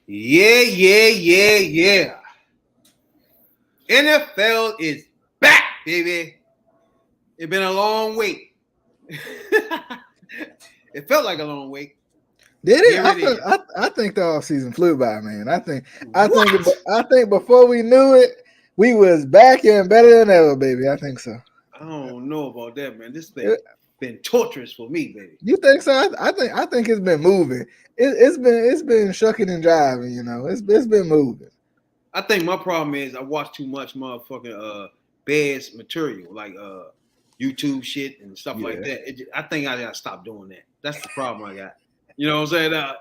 Yeah. NFL is back, baby. It's been a long wait. It felt like a long wait. Did it? Here it is. I think the off season flew by, man. What? I think before we knew it, we was back and better than ever, baby. I think so. I don't know about that, man. This Uh, been torturous for me, baby. You think so? I think it's been moving. It's been shucking and driving. You know, it's been moving. I think my problem is I watch too much motherfucking Bears material, like YouTube shit and stuff like Yeah. that. I think I gotta stop doing that. That's the problem I got. You know what I'm saying? I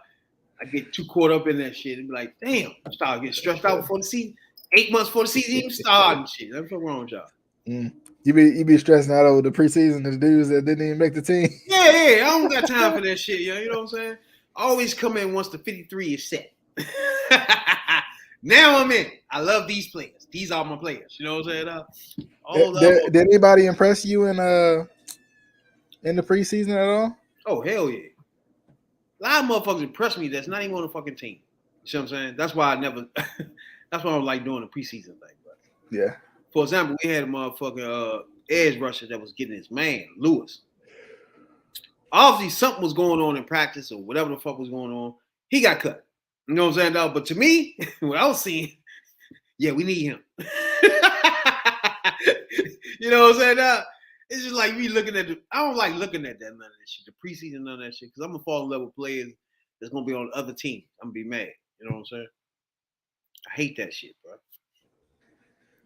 get too caught up in that shit and be like, damn, I start getting stressed out before the season. 8 months before the season even started and shit. That's what's wrong with y'all. Mm. You be stressing out over the preseason, the dudes that didn't even make the team. Yeah. I don't got time for that shit, yo. You know what I'm saying? I always come in once the 53 is set. Now I'm in. I love these players. These are my players. You know what I'm saying? Did anybody impress you in the preseason at all? Oh, hell yeah. A lot of motherfuckers impress me that's not even on the fucking team. You see what I'm saying? That's why I never that's why I like doing the preseason thing, bro. Yeah. For example, we had a motherfucking edge rusher that was getting his man, Lewis. Obviously, something was going on in practice or whatever the fuck was going on. He got cut. You know what I'm saying? But to me, what I was seeing, yeah, we need him. You know what I'm saying? It's just like me looking at I don't like looking at that none of that shit. The preseason, none of that shit. Because I'm gonna fall in love with players that's gonna be on the other team. I'm gonna be mad. You know what I'm saying? I hate that shit, bro.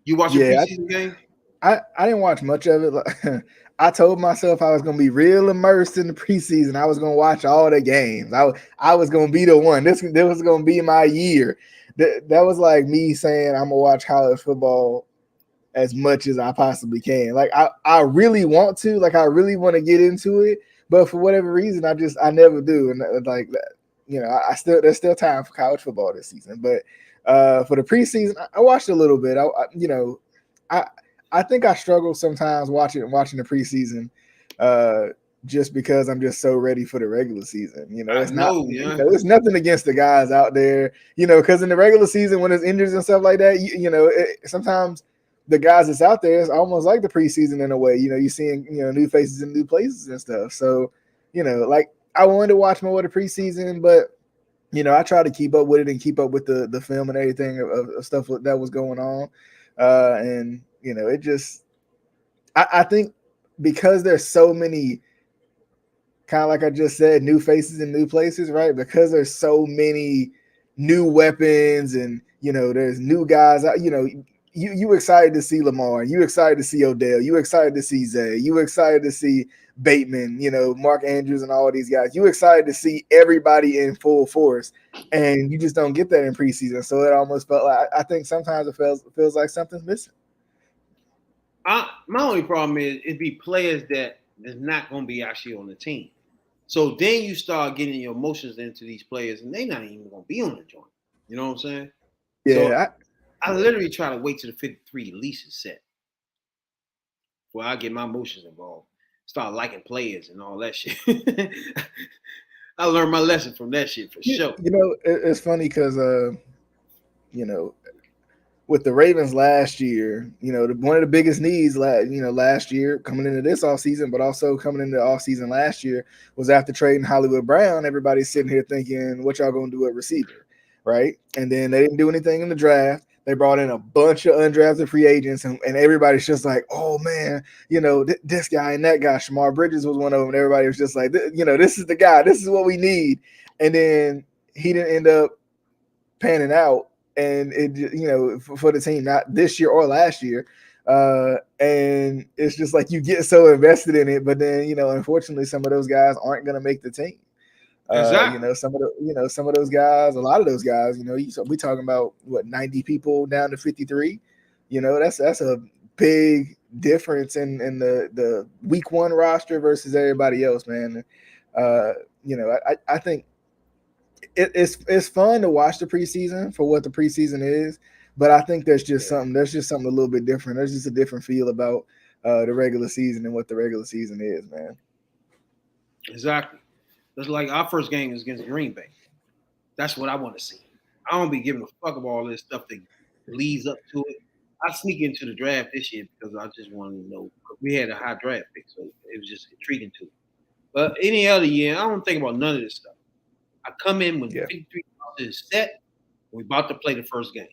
You watch a Yeah, preseason game? I didn't watch much of it. I told myself I was gonna be real immersed in the preseason. I was gonna watch all the games. I was gonna be the one. This was gonna be my year. That was like me saying I'm gonna watch college football as much as I possibly can. Like I really want to. Like I really want to get into it, but for whatever reason, I never do. And like you know, I still there's still time for college football this season, but for the preseason, I watched a little bit. You know, I I think I struggle sometimes watching the preseason, just because I'm just so ready for the regular season. You know, I it's not know, you yeah. know it's nothing against the guys out there. You know, because in the regular season when there's injuries and stuff like that, you know, sometimes the guys that's out there is almost like the preseason in a way. You know, you're seeing new faces in new places and stuff. So like I wanted to watch more of the preseason, but I try to keep up with it and keep up with the film and everything of stuff that was going on. And it just I think because there's so many, kind of like I just said, new faces in new places, right? Because there's so many new weapons and there's new guys. You excited to see Lamar, you excited to see Odell, you excited to see Zay, you excited to see Bateman, Mark Andrews and all these guys. You excited to see everybody in full force, and you just don't get that in preseason. So it almost felt like, I think sometimes it feels like something's missing. My only problem is it'd be players that is not gonna be actually on the team. So then you start getting your emotions into these players, and they're not even gonna be on the joint. You know what I'm saying? So Yeah, I literally try to wait till the 53 lease is set where I get my emotions involved, start liking players and all that shit. I learned my lesson from that shit for sure. it's funny because you know with the Ravens last year, one of the biggest needs, last year coming into this off season, but also coming into the off season last year was after trading Hollywood Brown. Everybody's sitting here thinking, what y'all gonna do at receiver, right? And then they didn't do anything in the draft. They brought in a bunch of undrafted free agents, and everybody's just like, oh man, this guy and that guy. Shamar Bridges was one of them, and everybody was just like, this is the guy. This is what we need. And then he didn't end up panning out, and it for the team, not this year or last year. And it's just like you get so invested in it, but then unfortunately some of those guys aren't going to make the team. Exactly. Some of those guys, a lot of those guys, we talking about what, 90 people down to 53. That's a big difference in the week one roster versus everybody else, man. I think it's fun to watch the preseason for what the preseason is, but I think there's just something a little bit different. There's just a different feel about the regular season and what the regular season is, man. Exactly. That's like our first game is against Green Bay. That's what I want to see. I don't be giving a fuck about all this stuff that leads up to it. I sneak into the draft this year because I just wanted to know. We had a high draft pick, so it was just intriguing to me. But any other year, I don't think about none of this stuff. I come in when 53 is set. We're about to play the first game.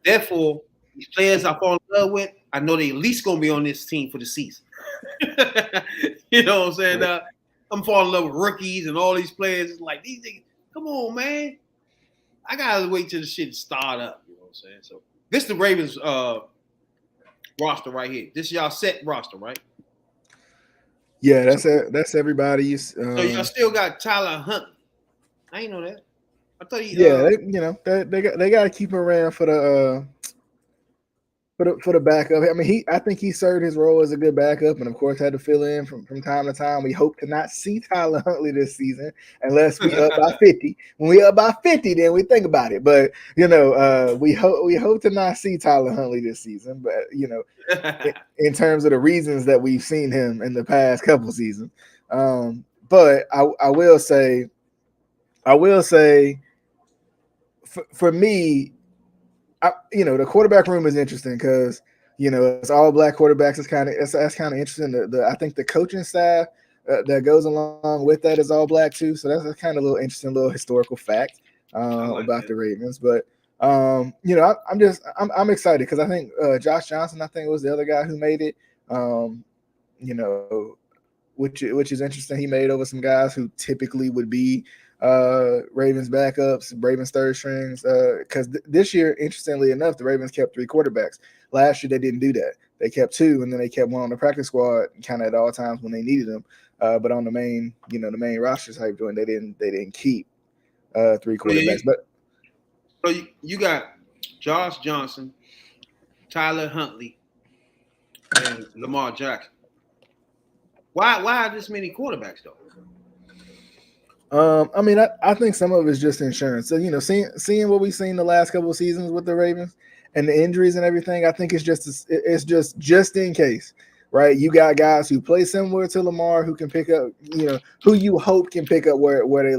Therefore, these players I fall in love with, I know they at least gonna be on this team for the season. You know what I'm saying? I'm falling in love with rookies and all these players. It's like these niggas, come on, man. I gotta wait till the shit start up. You know what I'm saying? So this is the Ravens roster right here. This is y'all set roster, right? Yeah, that's everybody. So y'all still got Tyler Huntley. I ain't know that. I thought he. They got to keep him around for the backup. I mean, I think he served his role as a good backup, and of course had to fill in from time to time. We hope to not see Tyler Huntley this season unless we up by 50. When we up by 50, then we think about it. But we hope to not see Tyler Huntley this season. But in terms of the reasons that we've seen him in the past couple seasons, but I will say, for me. The quarterback room is interesting because it's all black quarterbacks. That's kind of interesting. I think the coaching staff that goes along with that is all black too. So that's kind of a little interesting, little historical fact about the Ravens. But I'm excited because I think Josh Johnson, I think, was the other guy who made it. Which is interesting. He made over some guys who typically would be Ravens backups, Ravens third strings. Because this year, interestingly enough, the Ravens kept 3 quarterbacks. Last year, they didn't do that. They kept 2, and then they kept one on the practice squad, kind of at all times when they needed them. But on the main roster type joint, they didn't keep 3 quarterbacks. So you got Josh Johnson, Tyler Huntley, and Lamar Jackson. Why are this many quarterbacks though? I mean, I think some of it's just insurance. So seeing what we've seen the last couple of seasons with the Ravens and the injuries and everything, I think it's just in case, right? You got guys who play similar to Lamar who can pick up, who you hope can pick up where they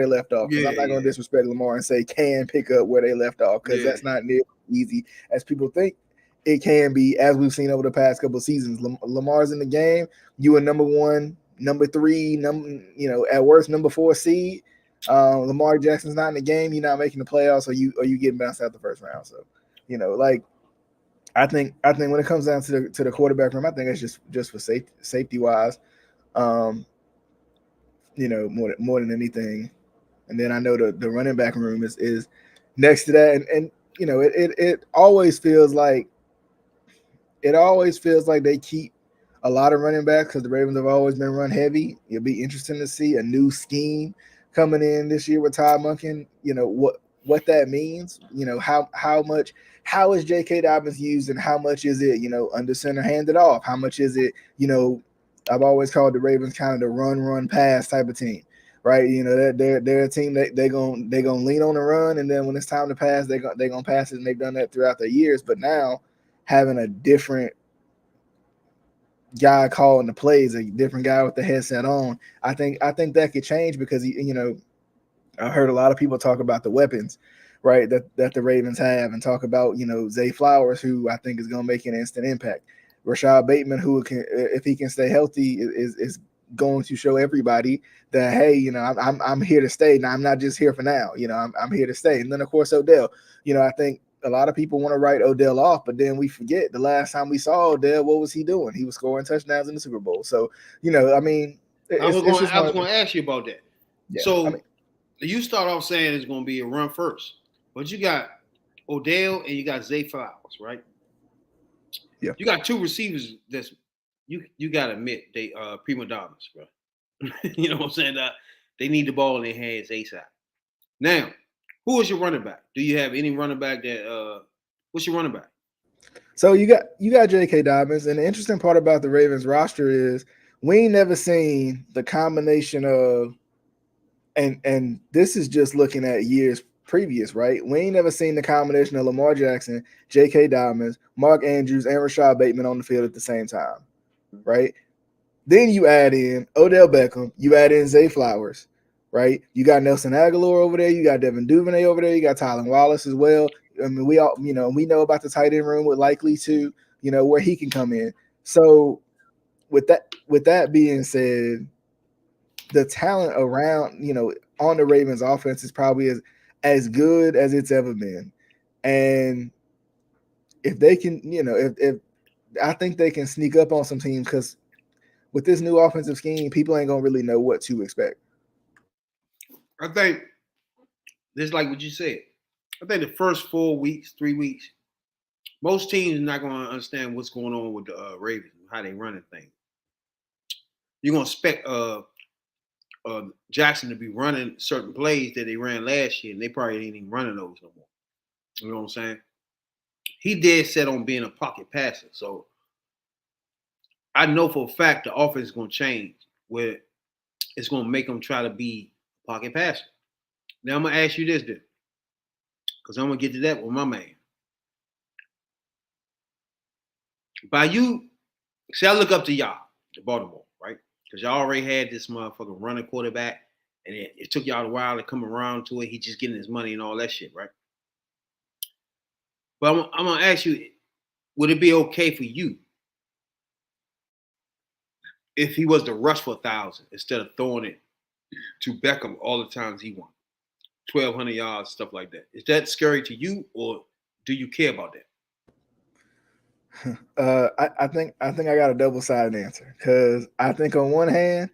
left off. Because I'm not going to disrespect Lamar and say can pick up where they left off because that's not nearly easy as people think it can be. As we've seen over the past couple of seasons, Lamar's in the game. You are number 1. Number 3, at worst number 4 seed. Lamar Jackson's not in the game. You're not making the playoffs, or you getting bounced out the first round. So, I think when it comes down to the quarterback room, I think it's just for safety wise, more than anything. And then I know the running back room is next to that, and it always feels like they keep a lot of running backs because the Ravens have always been run heavy. It'll be interesting to see a new scheme coming in this year with Todd Monken. What that means. How is J.K. Dobbins used and how much is it under center handed off? How much is it I've always called the Ravens kind of the run pass type of team, right? They're a team that they're gonna lean on the run, and then when it's time to pass, they're gonna pass it, and they've done that throughout the years. But now having a different guy calling the plays, a different guy with the headset on, I think that could change because I heard a lot of people talk about the weapons, right, that the Ravens have, and talk about Zay Flowers, who I think is going to make an instant impact. Rashad Bateman, who can, if he can stay healthy, is going to show everybody that hey, I'm here to stay. Now I'm not just here for now. I'm here to stay. And then of course Odell. I think a lot of people want to write Odell off, but then we forget the last time we saw Odell, what was he doing? He was scoring touchdowns in the Super Bowl. So, I was going to ask you about that. Yeah, so you start off saying it's going to be a run first, but you got Odell and you got Zay Flowers, right? Yeah. You got 2 receivers that's you got to admit they prima donnas, bro. You know what I'm saying? They need the ball in their hands ASAP. Now, who is your running back? Do you have any running back that what's your running back? So you got J.K. Dobbins, and the interesting part about the Ravens roster is we ain't never seen the combination of and this is just looking at years previous, right? We ain't never seen the combination of Lamar Jackson, J.K. Dobbins, Mark Andrews, and Rashad Bateman on the field at the same time, right? Then you add in Odell Beckham, you add in Zay Flowers, right? You got Nelson Aguilar over there. You got Devin Duvernay over there. You got Tylen Wallace as well. I mean, we all, we know about the tight end room with Likely too, where he can come in. So with that being said, the talent around, on the Ravens offense is probably as good as it's ever been. And if they can, if I think they can sneak up on some teams, because with this new offensive scheme, people ain't gonna really know what to expect. I think just like what you said. I think the first 4 weeks, 3 weeks, most teams are not gonna understand what's going on with the Ravens, how they running things. You're gonna expect Jackson to be running certain plays that they ran last year, and they probably ain't even running those no more. You know what I'm saying? He dead set on being a pocket passer, so I know for a fact the offense is going to change where it's going to make them try to be a pocket passer. Now I'm going to ask you this then, because I'm going to get to that with my man. By you, see, I look up to y'all, to Baltimore, right? Because y'all already had this motherfucker running quarterback, and it took y'all a while to come around to it. He just getting his money and all that shit, right? But I'm going to ask you, would it be okay for you if he was to rush for 1,000 instead of throwing it to Beckham all the times he won, 1,200 yards, stuff like that? Is that scary to you, or do you care about that? I think I got a double-sided answer, because I think on one hand,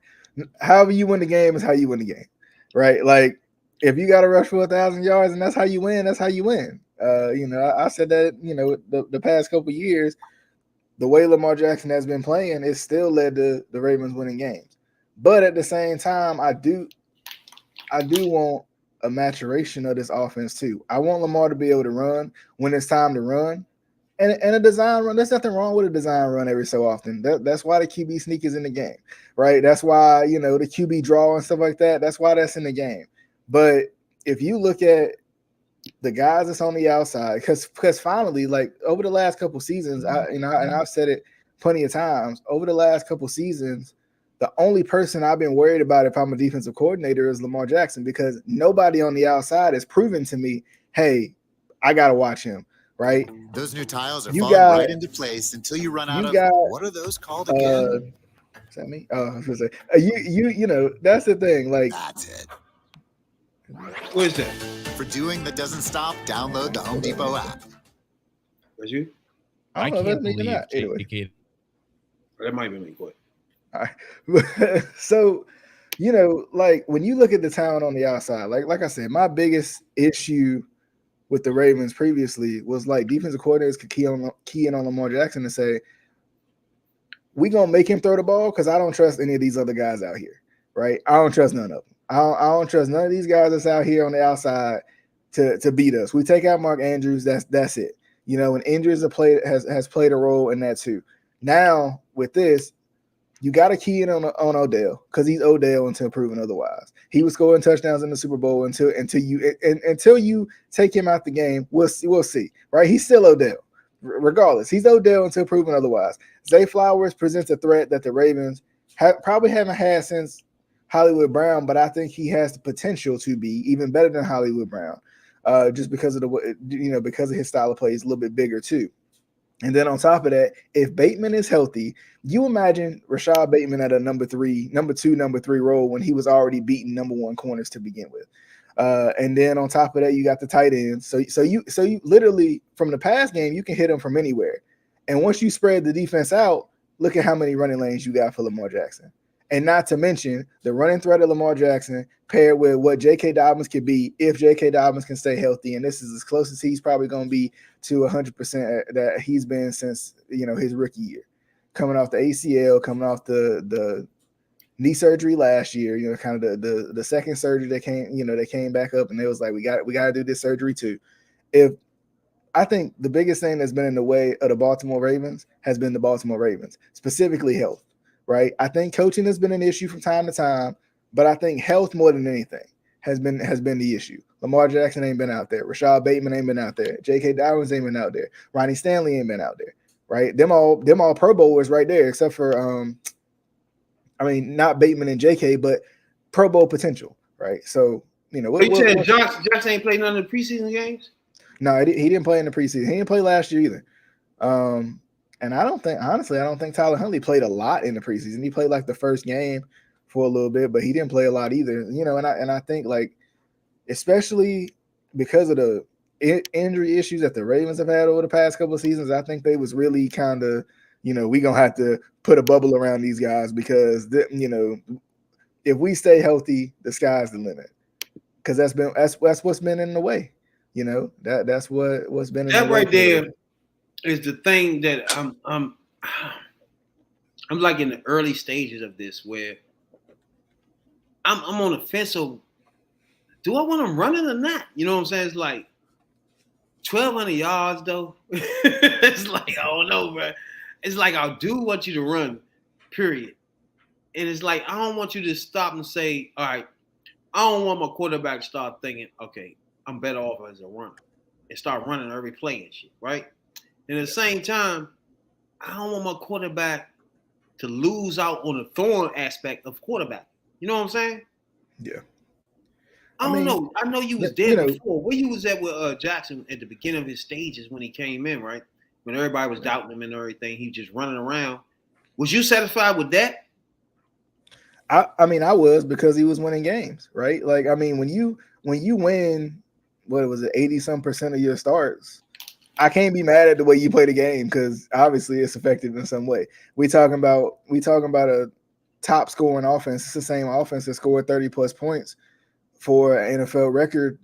however you win the game is how you win the game, right? Like if you got to rush for 1,000 yards and that's how you win, that's how you win. I said that the past couple of years. The way Lamar Jackson has been playing, it still led to the Ravens winning games. But at the same time, I do want a maturation of this offense too. I want Lamar to be able to run when it's time to run. And a design run, there's nothing wrong with a design run every so often. That's why the QB sneak is in the game, right? That's why, the QB draw and stuff like that, that's why that's in the game. But if you look at the guys that's on the outside, because finally, like over the last couple seasons, and I've said it plenty of times, over the last couple seasons, the only person I've been worried about if I'm a defensive coordinator is Lamar Jackson, because nobody on the outside has proven to me, hey, I gotta watch him, right? Those new tiles are falling right into place until you run out of what are those called again? Is that me? Oh, I was gonna say that's the thing. Like that's it. What is that? For doing that doesn't stop, download the Home Depot app. That's you? I can't believe anyway. That might be me. Go ahead. All right. So, like when you look at the talent on the outside, like I said, my biggest issue with the Ravens previously was like defensive coordinators could key in on Lamar Jackson and say, we gonna make him throw the ball because I don't trust any of these other guys out here, right? I don't trust none of them. I don't trust none of these guys that's out here on the outside to beat us. We take out Mark Andrews, that's it. And injuries has played a role in that too. Now with this, you got to key in on Odell, because he's Odell until proven otherwise. He was scoring touchdowns in the Super Bowl until you take him out the game. We'll see, right? He's still Odell, regardless. He's Odell until proven otherwise. Zay Flowers presents a threat that the Ravens probably haven't had since Hollywood Brown, but I think he has the potential to be even better than Hollywood Brown, just because of because of his style of play. He's a little bit bigger too. And then on top of that, if Bateman is healthy, you imagine Rashad Bateman at a number two, number three role when he was already beating number one corners to begin with. And then on top of that, you got the tight ends. So you literally from the pass game, you can hit them from anywhere. And once you spread the defense out, look at how many running lanes you got for Lamar Jackson. And not to mention the running threat of Lamar Jackson paired with what J.K. Dobbins could be if J.K. Dobbins can stay healthy. And this is as close as he's probably going to be to 100% that he's been since, his rookie year. Coming off the ACL, coming off the knee surgery last year, kind of the second surgery that came back up, and it was like, we got to do this surgery too. I think the biggest thing that's been in the way of the Baltimore Ravens has been the Baltimore Ravens, specifically health. Right, I think coaching has been an issue from time to time, but I think health more than anything has been the issue. Lamar Jackson ain't been out there. Rashad Bateman ain't been out there. J.K. Dobbins ain't been out there. Ronnie Stanley ain't been out there. Right, them all Pro Bowlers right there, except for not Bateman and J.K., but Pro Bowl potential. right? So, you know, you said Jackson ain't played none of the preseason games? No, he didn't play in the preseason. He didn't play last year either. And I don't think Tyler Huntley played a lot in the preseason. He played like the first game for a little bit, but he didn't play a lot either. You know, and I think like, especially because of the injury issues that the Ravens have had over the past couple of seasons, I think they was really kind of, you know, we gonna have to put a bubble around these guys because you know, if we stay healthy, the sky's the limit. Because that's what's been in the way. You know, that's what's been in that the way right there is the thing that I'm like in the early stages of this where I'm on the fence of, do I want to run it or not? You know what I'm saying? It's like 1,200 yards though. It's like, I don't know, bro. It's like, I do want you to run, period. And it's like, I don't want you to stop and say, all right, I don't want my quarterback to start thinking, okay, I'm better off as a runner and start running every play and shit, right? And at the same time, I don't want my quarterback to lose out on the throwing aspect of quarterback. You know what I'm saying? Yeah. I don't know. I know you was there before. Where you was at with Jackson at the beginning of his stages when he came in, right? When everybody was doubting him and everything, he just running around. Was you satisfied with that? I mean, I was, because he was winning games, right? Like, I mean, when you win, what was it, 80-some% of your starts, I can't be mad at the way you play the game because obviously it's effective in some way. We talking about a top scoring offense. It's the same offense that scored 30+ points for an NFL record.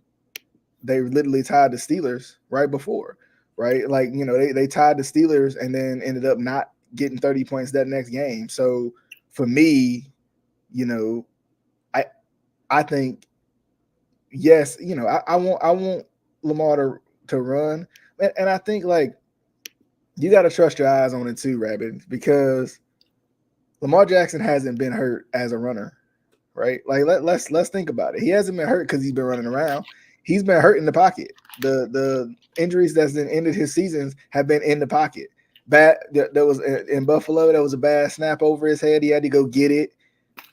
They literally tied the Steelers right before, right? Like, you know, they tied the Steelers and then ended up not getting 30 points that next game. So for me, you know, I think, yes, you know, I want Lamar to run. And I think, like, you got to trust your eyes on it too, Rabbit, because Lamar Jackson hasn't been hurt as a runner, right? Like, let's think about it. He hasn't been hurt because he's been running around. He's been hurt in the pocket. The injuries that's been ended his seasons have been in the pocket. There was in Buffalo, there was a bad snap over his head. He had to go get it,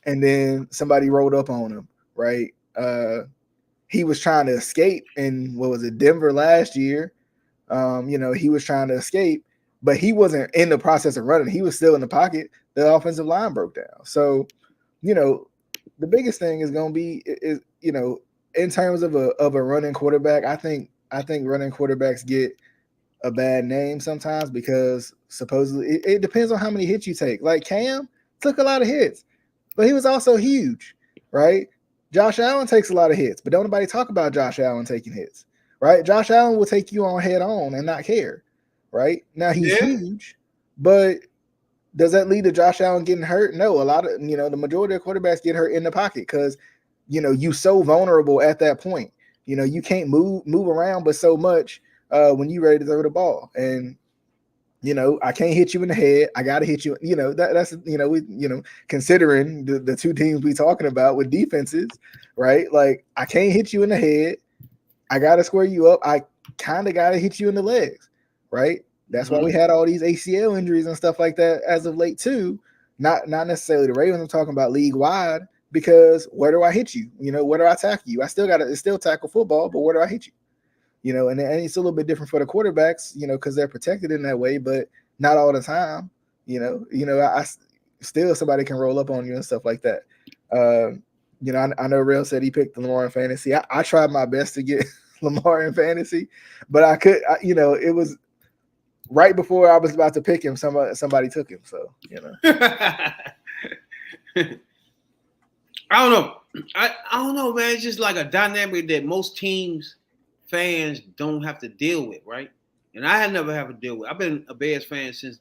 and then somebody rolled up on him, right? He was trying to escape in, what was it, Denver last year. You know, he was trying to escape, but he wasn't in the process of running. He was still in the pocket. The offensive line broke down. So, you know, the biggest thing is going to be, you know, in terms of a running quarterback, I think running quarterbacks get a bad name sometimes because supposedly it depends on how many hits you take. Like Cam took a lot of hits, but he was also huge, right? Josh Allen takes a lot of hits, but don't nobody talk about Josh Allen taking hits, right? Josh Allen will take you on head on and not care, right? Now he's huge, but does that lead to Josh Allen getting hurt? No, a lot of, you know, the majority of quarterbacks get hurt in the pocket because, you know, you so vulnerable at that point. You know, you can't move around but so much when you're ready to throw the ball. And, you know, I can't hit you in the head. I got to hit you. You know, that's, you know, we, you know, considering the two teams we talking about with defenses, right? Like, I can't hit you in the head. I got to square you up. I kind of got to hit you in the legs, right? That's why we had all these ACL injuries and stuff like that as of late too. Not necessarily the Ravens. I'm talking about league wide, because where do I hit you? You know, where do I tackle you? It's still tackle football, but where do I hit you? You know, and it's a little bit different for the quarterbacks, you know, because they're protected in that way, but not all the time. You know, I still, somebody can roll up on you and stuff like that. You know, I know Real said he picked Lamar in fantasy. I tried my best to get Lamar in fantasy, but you know, it was right before I was about to pick him, somebody took him. So, you know. I don't know. I don't know, man. It's just like a dynamic that most teams, fans don't have to deal with, right? And I had never have to deal with. I've been a Bears fan since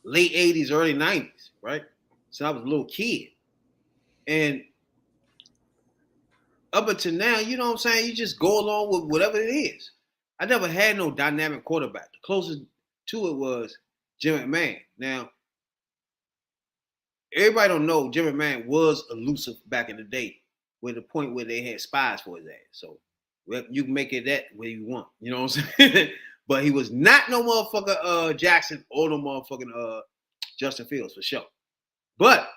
late 80s, early 90s, right? So I was a little kid. And up until now, you know what I'm saying? You just go along with whatever it is. I never had no dynamic quarterback. The closest to it was Jim McMahon. Now, everybody don't know Jim McMahon was elusive back in the day, with the point where they had spies for his ass. So you can make it that way you want. You know what I'm saying? But he was not no motherfucker Jackson or no motherfucking Justin Fields for sure. But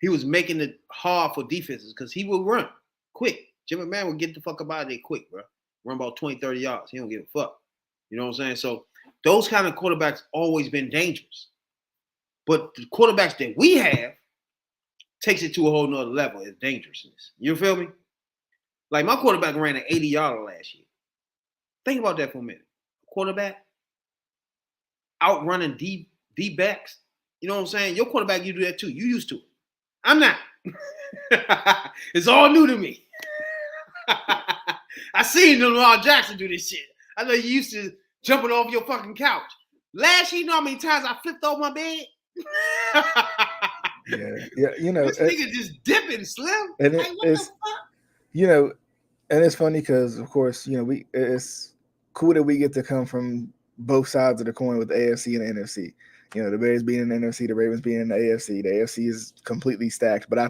he was making it hard for defenses because he would run quick. Jim McMahon would get the fuck up out of there quick, bro. Run about 20, 30 yards. He don't give a fuck. You know what I'm saying? So those kind of quarterbacks always been dangerous. But the quarterbacks that we have takes it to a whole nother level. It's dangerousness. You feel me? Like my quarterback ran an 80-yarder last year. Think about that for a minute. Quarterback outrunning D backs. You know what I'm saying? Your quarterback, you do that too. You used to it. I'm not. It's all new to me. I seen Lamar Jackson do this shit. I know you used to jumping off your fucking couch. Last year, you know how many times I flipped off my bed? yeah. You know, this nigga just dipping, Slim. And like, what the fuck? You know, and it's funny because, of course, you know, it's cool that we get to come from both sides of the coin with the AFC and the NFC. You know, the Bears being in the NFC, the Ravens being in the AFC. The AFC is completely stacked. But I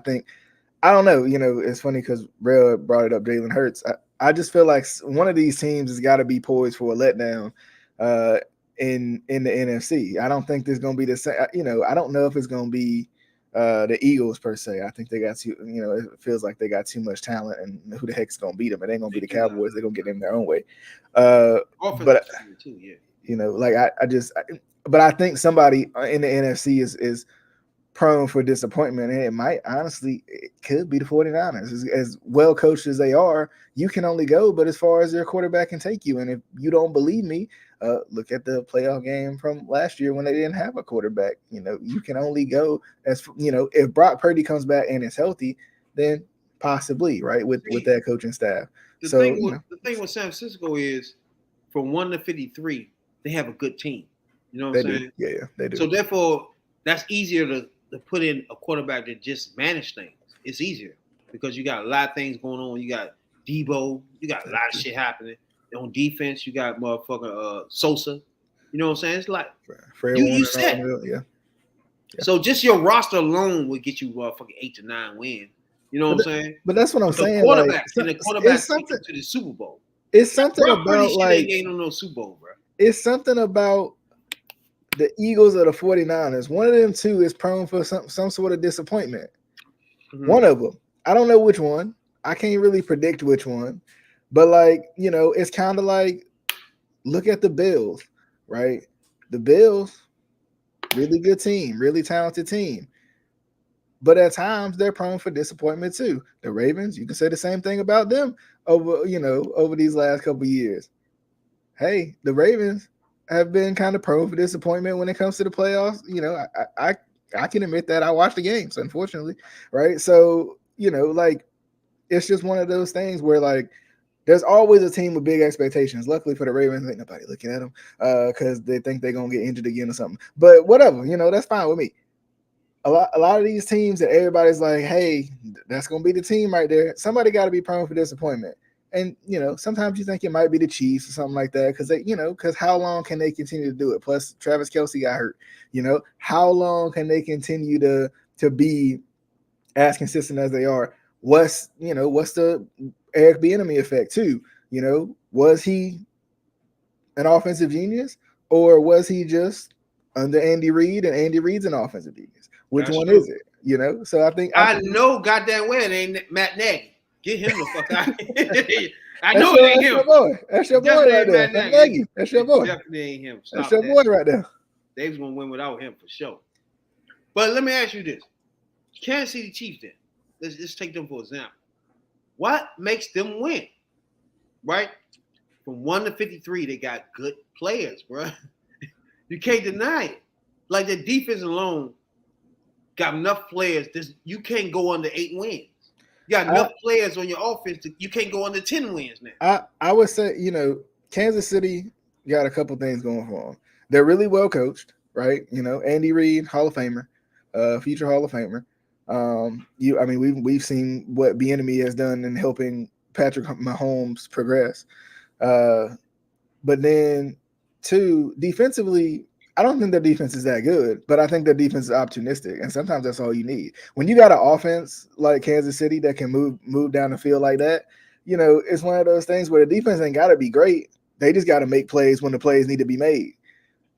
don't know, you know, it's funny because Rail brought it up, Jalen Hurts. I just feel like one of these teams has got to be poised for a letdown in the NFC. I don't think there's going to be the same, you know, I don't know if it's going to be the Eagles per se. I think they got too, you know, it feels like they got too much talent, and who the heck's going to beat them? It ain't going to be the Cowboys. They're going to get them their own way. But, too, yeah. You know, like but I think somebody in the NFC is prone for disappointment, and it could be the 49ers. As well coached as they are, you can only go but as far as their quarterback can take you. And if you don't believe me, look at the playoff game from last year when they didn't have a quarterback. You know, you can only go as, you know, if Brock Purdy comes back and is healthy, then possibly, right, with that coaching staff. The thing with San Francisco is from 1 to 53, they have a good team. You know what I'm saying? Yeah, they do. So therefore, that's easier to put in a quarterback that just manage things. It's easier because you got a lot of things going on. You got Debo. You got a lot of shit happening. On defense, you got motherfucking Sosa. You know what I'm saying? It's like you set. Yeah. So just your roster alone would get you motherfucking 8 to 9 wins. You know what I'm saying? But that's what I'm saying. Quarterback and the quarterback to the Super Bowl. It's something about like ain't on no Super Bowl, bro. It's something about the Eagles or the 49ers. One of them two is prone for some sort of disappointment. Mm-hmm. One of them. I don't know which one. I can't really predict which one. But, like, you know, it's kind of like, look at the Bills, right? The Bills, really good team, really talented team. But at times, they're prone for disappointment, too. The Ravens, you can say the same thing about them over these last couple of years. Hey, the Ravens have been kind of prone for disappointment when it comes to the playoffs. You know, I can admit that I watched the games, unfortunately, right? So, you know, like, it's just one of those things where, like, there's always a team with big expectations. Luckily for the Ravens, ain't nobody looking at them because they think they're going to get injured again or something. But whatever, you know, that's fine with me. A lot of these teams that everybody's like, hey, that's going to be the team right there. Somebody got to be prone for disappointment. And, you know, sometimes you think it might be the Chiefs or something like that because how long can they continue to do it? Plus, Travis Kelce got hurt. You know, how long can they continue to be as consistent as they are? What's the Eric Bieniemy effect too? You know, was he an offensive genius or was he just under Andy Reid and Andy Reid's an offensive genius? Which one is it? You know, so I know goddamn well it ain't Matt Nagy. Get him the fuck out. I know it ain't him. That's your boy right there. That's your boy. Definitely ain't him. That's your boy right there. Dave's gonna win without him for sure. But let me ask you this: Kansas City Chiefs, then let's take them for example. What makes them win? Right? From 1 to 53, they got good players, bro. You can't deny it. Like the defense alone got enough players. You can't go under 8 wins. You got enough players on your offense. You can't go under 10 wins now. I would say, you know, Kansas City got a couple things going for them. They're really well coached, right? You know, Andy Reid, Hall of Famer, future Hall of Famer. We've seen what Bieniemy has done in helping Patrick Mahomes progress. But then, two, defensively, I don't think their defense is that good, but I think their defense is opportunistic, and sometimes that's all you need. When you got an offense like Kansas City that can move down the field like that, you know, it's one of those things where the defense ain't got to be great. They just got to make plays when the plays need to be made,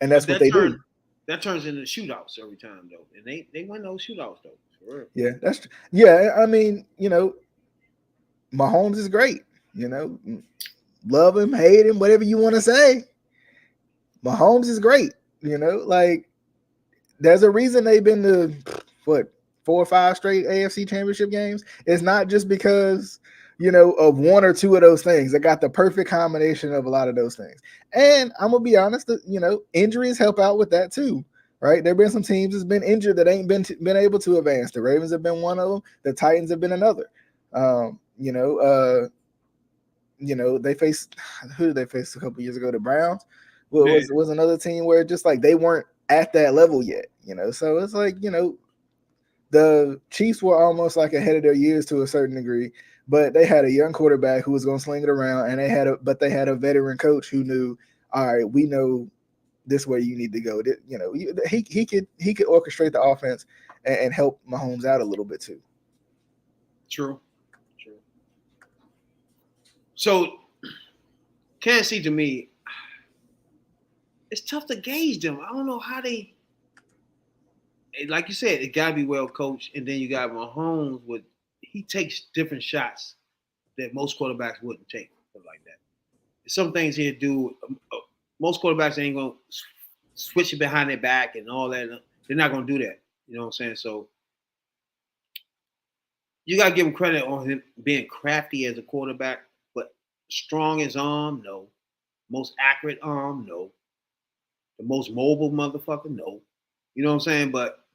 and that's what they do. That turns into shootouts every time, though, and they win those shootouts, though. Yeah, that's yeah. I mean, Mahomes is great. Love him, hate him, whatever you want to say. Mahomes is great. Like there's a reason they've been to what 4 or 5 straight AFC Championship games. It's not just because of one or two of those things. They got the perfect combination of a lot of those things. And I'm gonna be honest, injuries help out with that too. Right, there've been some teams that's been injured that ain't been able to advance. The Ravens have been one of them. The Titans have been another. They faced who did they face a couple years ago? The Browns was another team where just like they weren't at that level yet. So it's like the Chiefs were almost like ahead of their years to a certain degree, but they had a young quarterback who was going to sling it around, and they had a veteran coach who knew, all right, we know this way you need to go. He could orchestrate the offense and help Mahomes out a little bit too. True. So Kansas City, to me, it's tough to gauge them. I don't know how they, like you said, it got to be well coached, and then you got Mahomes he takes different shots that most quarterbacks wouldn't take, like that. Some things he'll do. Most quarterbacks ain't gonna switch it behind their back and all that. They're not gonna do that. You know what I'm saying? So you gotta give him credit on him being crafty as a quarterback, but strong as arm, no. Most accurate arm, no. The most mobile motherfucker, no. You know what I'm saying? But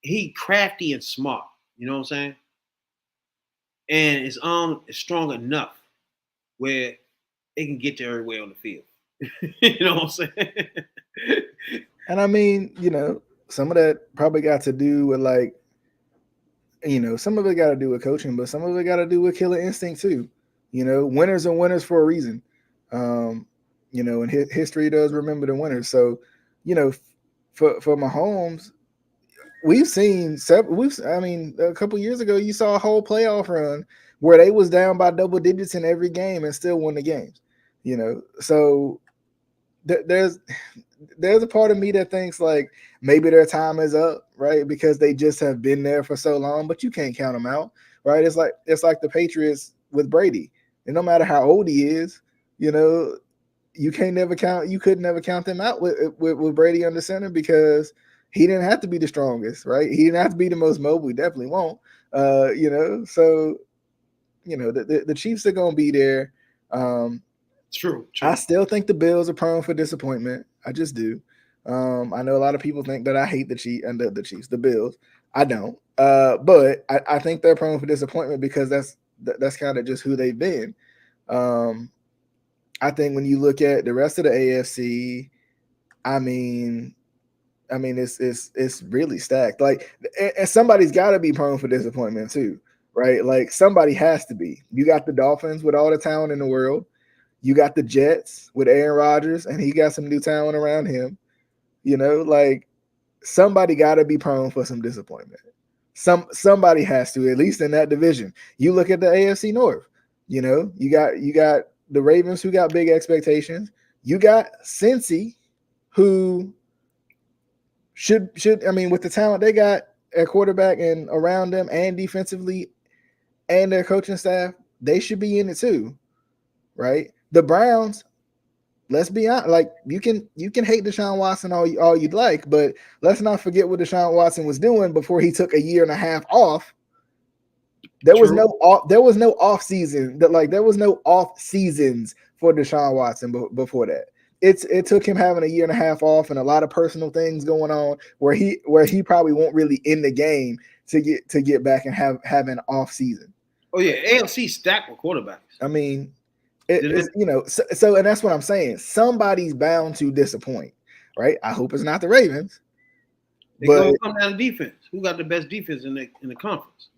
he crafty and smart. You know what I'm saying? And his arm is strong enough where it can get to everywhere on the field. You know what I'm saying? And I mean, some of that probably got to do with some of it got to do with coaching, but some of it got to do with killer instinct too. Winners are winners for a reason. And history does remember the winners. So, for Mahomes, we've seen a couple years ago, you saw a whole playoff run where they was down by double digits in every game and still won the games. So there's a part of me that thinks like maybe their time is up, right? Because they just have been there for so long, but you can't count them out, right? It's like the Patriots with Brady. And no matter how old he is, you couldn't never count them out with Brady under center because he didn't have to be the strongest, right? He didn't have to be the most mobile. He definitely won't. So the Chiefs are gonna be there. True. I still think the Bills are prone for disappointment. I just do. I know a lot of people think that I hate the Chiefs, the Bills. I don't. But I think they're prone for disappointment because that's kind of just who they've been. I think when you look at the rest of the AFC, I mean, it's really stacked. Like, and somebody's got to be prone for disappointment too, right? Like somebody has to be. You got the Dolphins with all the talent in the world. You got the Jets with Aaron Rodgers, and he got some new talent around him. Like somebody got to be prone for some disappointment. Somebody has to, at least in that division. You look at the AFC North. You got the Ravens who got big expectations. You got Cincy, who should with the talent they got at quarterback and around them and defensively and their coaching staff, they should be in it too, right? The Browns, let's be honest, like you can hate Deshaun Watson all you'd like, but let's not forget what Deshaun Watson was doing before he took a year and a half off. There was no off season. There was no off seasons for Deshaun Watson before that. It took him having a year and a half off and a lot of personal things going on where he probably won't really in the game to get back and have an off season. Oh yeah, AFC stacked with quarterbacks. I mean, so and that's what I'm saying. Somebody's bound to disappoint, right? I hope it's not the Ravens. They're gonna come down to defense. Who got the best defense in the conference?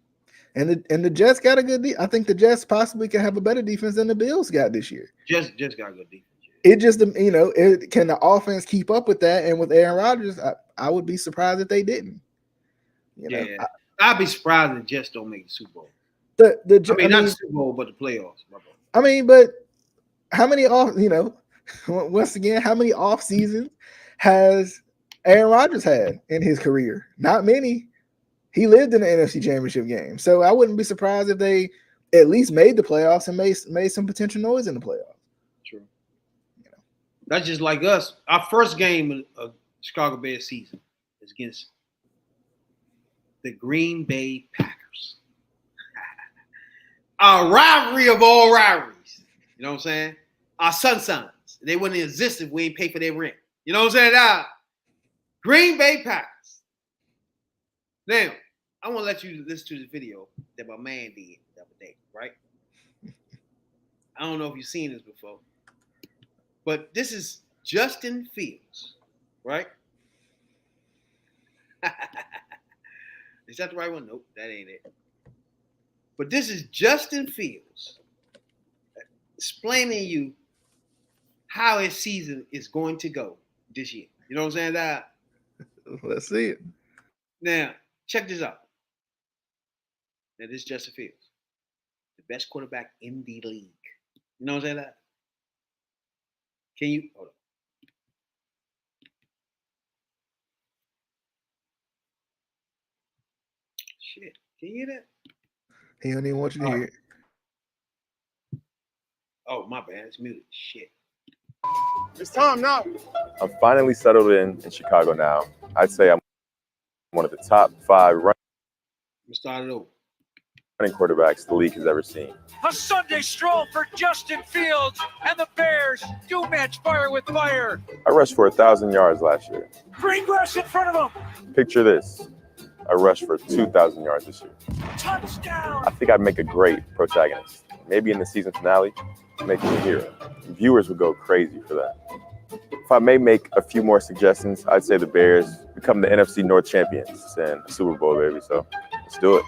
And the Jets got a good I think the Jets possibly can have a better defense than the Bills got this year. Jets got a good defense. It just, can the offense keep up with that? And with Aaron Rodgers, I would be surprised if they didn't. I'd be surprised if Jets don't make the Super Bowl. Not the Super Bowl, but the playoffs. I mean, but how many once again, how many off seasons has Aaron Rodgers had in his career? Not many. He lived in the NFC Championship game. So I wouldn't be surprised if they at least made the playoffs and made some potential noise in the playoffs. True. That's just like us. Our first game of Chicago Bears season is against the Green Bay Packers. Our rivalry of all rivalries. You know what I'm saying? Our sons. They wouldn't exist if we ain't pay for their rent. You know what I'm saying? Green Bay Packers. Now, I want to let you listen to the video that my man did the other day, right? I don't know if you've seen this before, but this is Justin Fields, right? Is that the right one? Nope, that ain't it. But this is Justin Fields explaining to you how his season is going to go this year. You know what I'm saying? Let's see it. Now, check this out. Now, this is Justin Fields, the best quarterback in the league. You know what I'm saying? Can you hold on? Shit, can you hear that? He don't even want you to hear it. Oh, my bad. It's muted. Shit. It's time now. I'm finally settled in Chicago now. I'd say I'm one of the top 5 running quarterbacks the league has ever seen. A Sunday stroll for Justin Fields, and the Bears do match fire with fire. I rushed for 1,000 yards last year. Green grass in front of him. Picture this. I rushed for 2,000 yards this year. Touchdown. I think I'd make a great protagonist. Maybe in the season finale, make me a hero. Viewers would go crazy for that. If I may make a few more suggestions, I'd say the Bears become the NFC North champions and a Super Bowl, baby. So let's do it.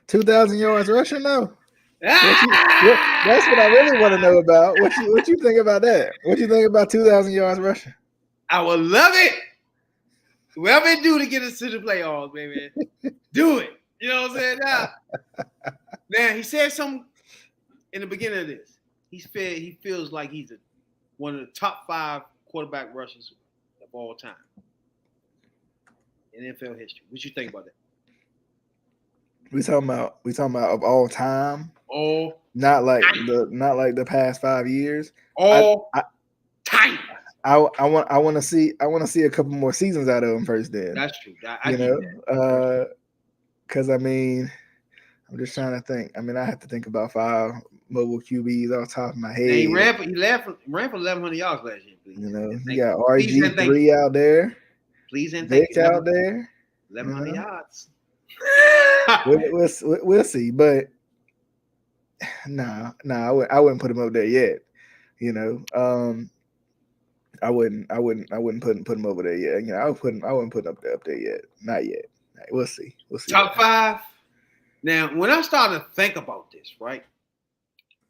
2,000 yards rushing though. That's what I really want to know about. What you think about that? What you think about 2,000 yards rushing? I would love it. Whatever it do to get us to the playoffs, baby. Do it. You know what I'm saying? Now, he said something in the beginning of this. He feels like he's one of the top 5 quarterback rushers of all time in NFL history. What you think about that? We talking about of all time. All not like the past 5 years. All time. I want to see a couple more seasons out of him first. Then that's true. Because I mean, I'm just trying to think. I mean, I have to think about 5 mobile QBs off the top of my head. He ran for 1,100 yards last year. Please. You know, you got RG3 out there. Please and thank you. Out there. 1,100 yards. We'll see, but I wouldn't put him up there yet. You know, I wouldn't put him over there yet. You know, I wouldn't put him up there yet. Not yet. We'll see. Top 5. Now, when I started to think about this, right?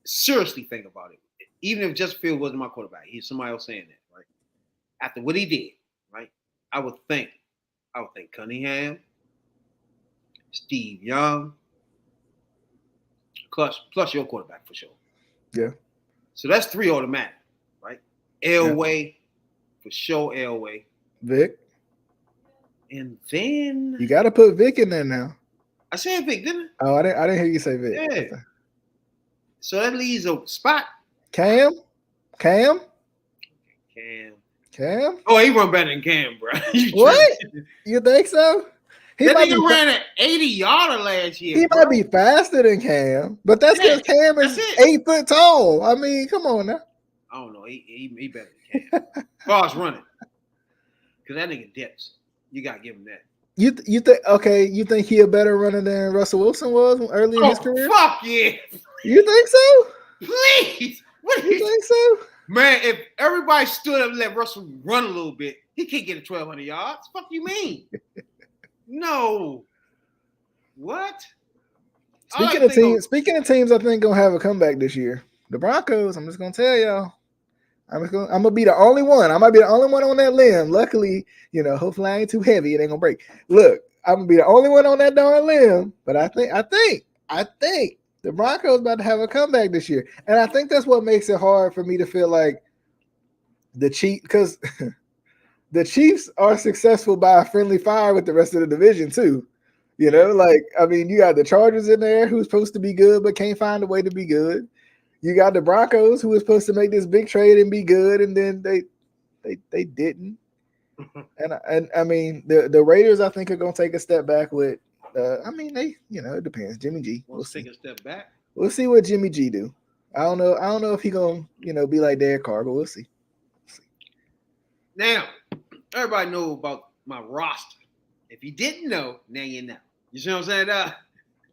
Seriously think about it. Even if Justin Fields wasn't my quarterback, he's somebody else saying that, right? After what he did, right? I would think Cunningham, Steve Young, plus your quarterback for sure. Yeah. So that's 3 automatic, right? Elway, for sure Elway. Vic. And then you got to put Vic in there now. I said Vic, didn't I? Oh, I didn't hear you say Vic. Yeah. So that leaves a spot. Cam. Oh, he run better than Cam, bro. What? You think so? That nigga ran an 80-yarder last year. He might be faster than Cam, but that's because Cam is 8 foot tall. I mean, come on now. I don't know. He better than Cam. As far as running. Because that nigga dips. You got to give him that. You think he a better runner than Russell Wilson was early in his career? Fuck yeah. You think so? Please. What you think so? Man, if everybody stood up and let Russell run a little bit, he can't get 1,200 yards. Fuck you mean? No. What? Speaking of teams, I think gonna have a comeback this year. The Broncos. I'm just gonna tell y'all. I'm gonna be the only one. I might be the only one on that limb. Luckily, you know, hopefully I ain't too heavy. It ain't gonna break. Look, I'm gonna be the only one on that darn limb. But I think the Broncos about to have a comeback this year, and I think that's what makes it hard for me to feel like the Chiefs, because the Chiefs are successful by a friendly fire with the rest of the division too. You know, like, I mean, you got the Chargers in there who's supposed to be good but can't find a way to be good. You got the Broncos who was supposed to make this big trade and be good, and then they didn't. And I mean, the Raiders, I think, are going to take a step back with. I mean, it depends. Jimmy G. We'll take a step back. We'll see what Jimmy G do. I don't know if he gonna be like Derek Carr, but we'll see. Now, everybody know about my roster. If you didn't know, now you know. You see what I'm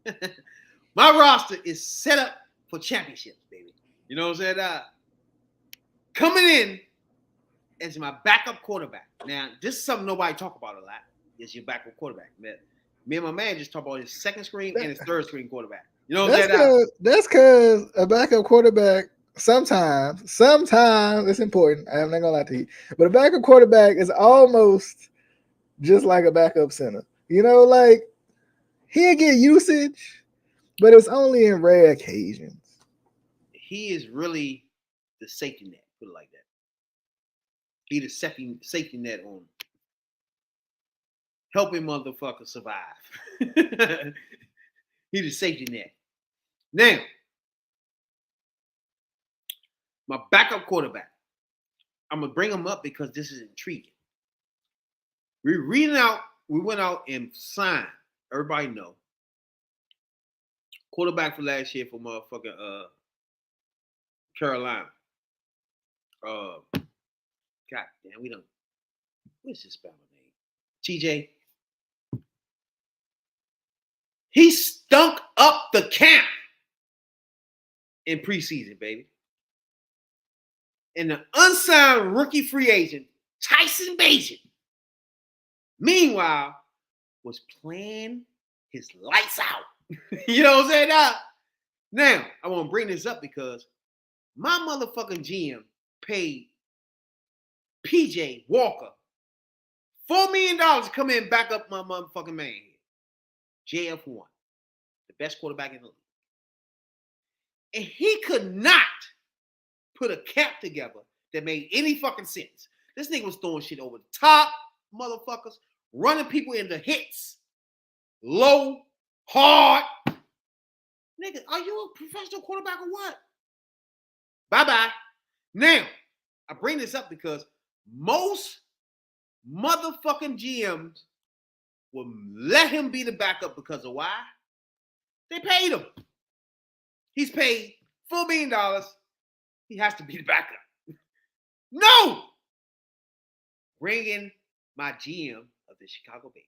saying? My roster is set up for championships, baby. You know what I'm saying? Coming in as my backup quarterback. Now, this is something nobody talk about a lot. Is your backup quarterback. Me and my man just talk about his second string and his third string quarterback. You know what I'm saying? That's because a backup quarterback sometimes it's important. I'm not gonna lie to you, but a backup quarterback is almost just like a backup center. You know, like he'll get usage, but it's only in rare occasions. He is really the safety net, put it like that. He the safety net on helping motherfuckers survive. He the safety net. Now, my backup quarterback, I'm gonna bring him up because this is intriguing. We went out and signed. Everybody know quarterback for last year for motherfucking Carolina. God damn, we don't. What's his spelling name? TJ. He stunk up the camp in preseason, baby. And the unsigned rookie free agent, Tyson Bagent, meanwhile, was playing his lights out. You know what I'm saying? Now, I want to bring this up because my motherfucking GM paid PJ Walker $4 million to come in and back up my motherfucking man here. JF1, the best quarterback in the league. And he could not put a cap together that made any fucking sense. This nigga was throwing shit over the top, motherfuckers, running people into hits. Low, hard. Nigga, are you a professional quarterback or what? Bye-bye. Now, I bring this up because most motherfucking GMs will let him be the backup because of why? They paid him. He's paid $4 million. He has to be the backup. No! Bring in my GM of the Chicago Bears.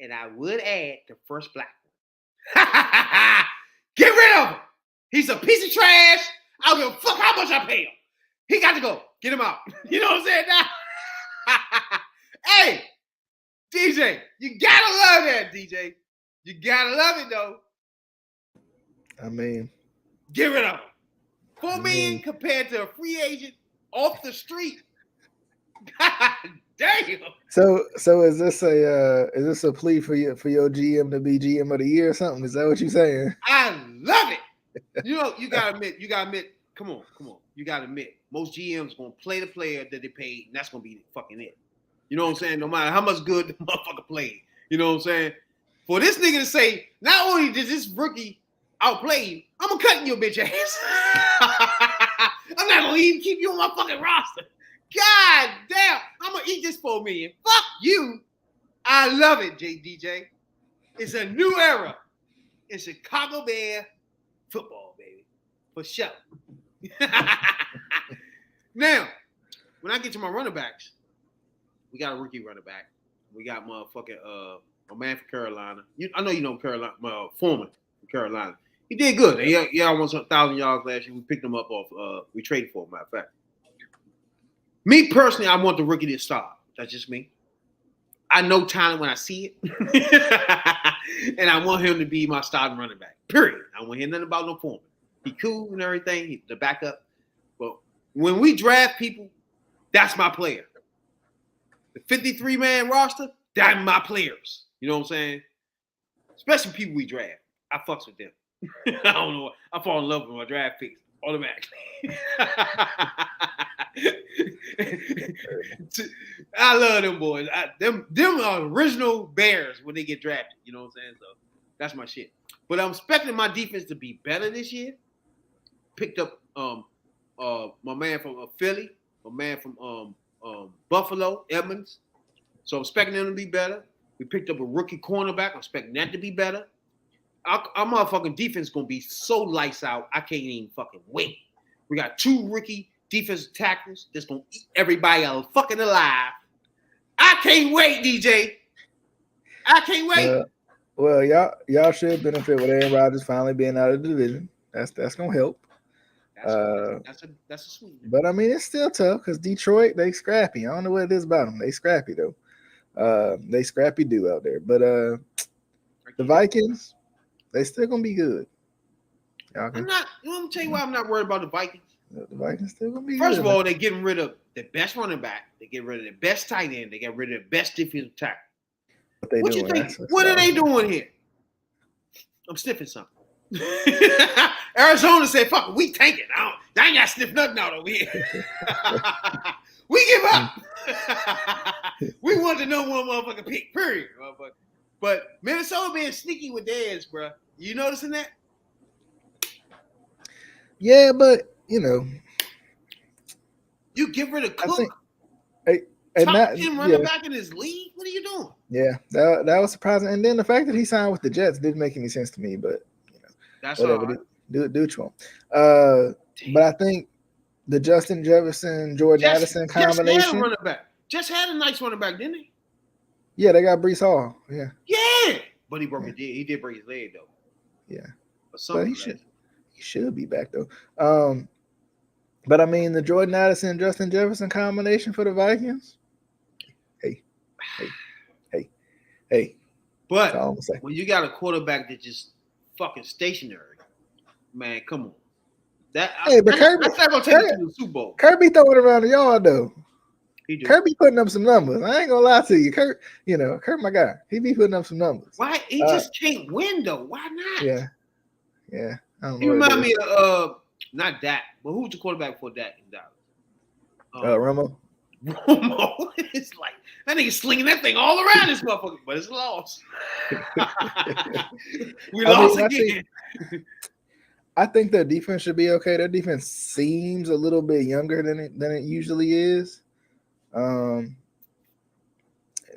And I would add the first black one. Get rid of him. He's a piece of trash. I don't give a fuck how much I pay him. He got to go. Get him out. You know what I'm saying now? Hey, DJ, you gotta love that, DJ. You gotta love it, though. I mean, get rid of him. $4 million compared to a free agent off the street. God damn. So is this a plea for your GM to be GM of the year or something? Is that what you're saying? I love it. You know, you gotta admit. Come on. You gotta admit, most GMs gonna play the player that they paid, and that's gonna be fucking it. You know what I'm saying? No matter how much good the motherfucker played. You know what I'm saying? For this nigga to say, not only did this rookie outplay you, I'm gonna cut your bitch ass. I'm not gonna even keep you on my fucking roster. God damn, I'm gonna eat this $4 million. Fuck you. I love it, JDJ. It's a new era in Chicago Bear football, baby. For sure. Now, when I get to my running backs, we got a rookie running back. We got motherfucking my man from Carolina. I know you know Carolina, Foreman from Carolina. He did good. He almost 1,000 yards last year. We picked him up off. We traded for him, matter of fact. Me personally, I want the rookie to start. That's just me. I know talent when I see it, and I want him to be my starting running back. Period. I don't want to hear nothing about no Foreman. He cool and everything. He's the backup. But when we draft people, that's my player. The 53-man roster, that's my players. You know what I'm saying? Especially people we draft. I fucks with them. I don't know. I fall in love with my draft picks. automatically. I love them boys. Them are original Bears when they get drafted. You know what I'm saying? So that's my shit. But I'm expecting my defense to be better this year. Picked up my man from Philly, my man from Buffalo, Edmonds. So I'm expecting them to be better. We picked up a rookie cornerback. I'm expecting that to be better. Our motherfucking defense is going to be so lights out, I can't even fucking wait. We got 2 rookie defensive tackles that's going to eat everybody fucking alive. I can't wait, DJ. I can't wait. Well, y'all should benefit with Aaron Rodgers finally being out of the division. That's going to help. That's a sweet. But I mean, it's still tough because Detroit, they scrappy. I don't know what it is about them. They scrappy though. They scrappy do out there. But the Vikings, they still gonna be good. I'm not. Let me tell you why I'm not worried about the Vikings. The Vikings still gonna be First good. of all, they're getting rid of the best running back. They get rid of the best tight end. They get rid of the best defensive tackle. What you think? What are they doing here? I'm sniffing something. Arizona said, "Fuck, we tanking. I ain't got to sniff nothing out over here. We give up. We want the number one motherfucking pick, period. But Minnesota being sneaky with theirs, bro. You noticing that? Yeah, but you get rid of Cook. And top 10 running back in his league. What are you doing? Yeah, that was surprising. And then the fact that he signed with the Jets didn't make any sense to me. But that's whatever. Right. Do what you want. But I think the Justin Jefferson, Jordan Addison combination. Just had a running back. Just had a nice running back, didn't he? Yeah, they got Breece Hall. Yeah. Yeah, but he broke his leg. He did break his leg though. Yeah, but he should be back though. But I mean, the Jordan Addison, Justin Jefferson combination for the Vikings. Hey. But when you got a quarterback that just fucking stationary, man, come on. That's not gonna take you to the Super Bowl. Kirby throwing around the yard though. Kirby putting up some numbers. I ain't gonna lie to you, Kurt. Kurt, my guy, he be putting up some numbers. Why he just can't win though? Why not? Yeah. I don't know. He remind me of not Dak, but who's the quarterback for Dak in Dallas? Romo. Romo. It's like that nigga slinging that thing all around this motherfucker, but it's a loss. We lost again. I think their defense should be okay. Their defense seems a little bit younger than it usually is.